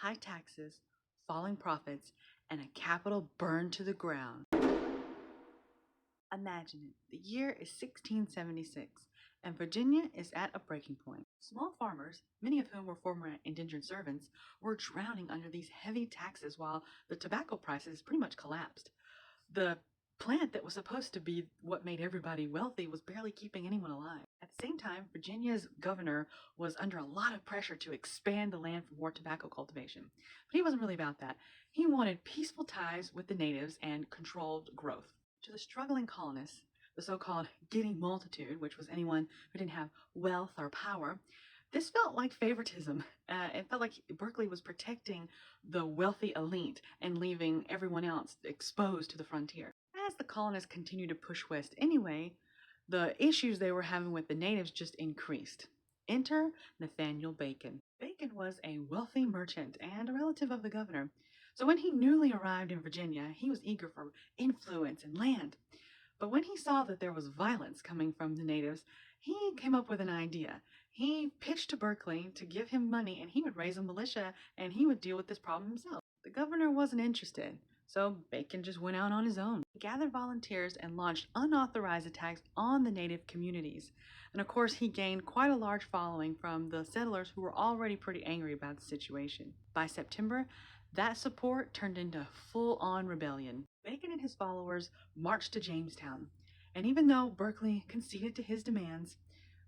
high taxes, falling profits, and a capital burned to the ground. Imagine it. The year is 1676, and Virginia is at a breaking point. Small farmers, many of whom were former indentured servants, were drowning under these heavy taxes while the tobacco prices pretty much collapsed. The plant that was supposed to be what made everybody wealthy was barely keeping anyone alive. At the same time, Virginia's governor was under a lot of pressure to expand the land for more tobacco cultivation. But he wasn't really about that. He wanted peaceful ties with the natives and controlled growth. To the struggling colonists, the so-called getting multitude, which was anyone who didn't have wealth or power, this felt like favoritism. It felt like Berkeley was protecting the wealthy elite and leaving everyone else exposed to the frontier. As the colonists continued to push west anyway, the issues they were having with the natives just increased. Enter Nathaniel Bacon. Bacon was a wealthy merchant and a relative of the governor. So when he newly arrived in Virginia, he was eager for influence and land. But when he saw that there was violence coming from the natives, he came up with an idea. He pitched to Berkeley to give him money and he would raise a militia and he would deal with this problem himself. The governor wasn't interested, so Bacon just went out on his own. He gathered volunteers and launched unauthorized attacks on the native communities. And of course, he gained quite a large following from the settlers who were already pretty angry about the situation. By September, that support turned into full-on rebellion. Bacon and his followers marched to Jamestown, and even though Berkeley conceded to his demands,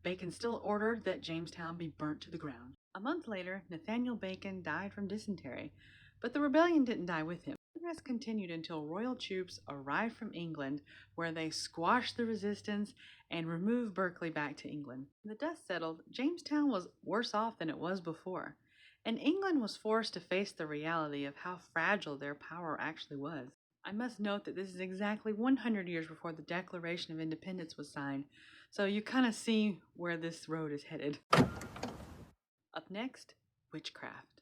Bacon still ordered that Jamestown be burnt to the ground. A month later, Nathaniel Bacon died from dysentery, but the rebellion didn't die with him. The rest continued until royal troops arrived from England, where they squashed the resistance and removed Berkeley back to England. When the dust settled, Jamestown was worse off than it was before, and England was forced to face the reality of how fragile their power actually was. I must note that this is exactly 100 years before the Declaration of Independence was signed, so you kind of see where this road is headed. Up next, witchcraft.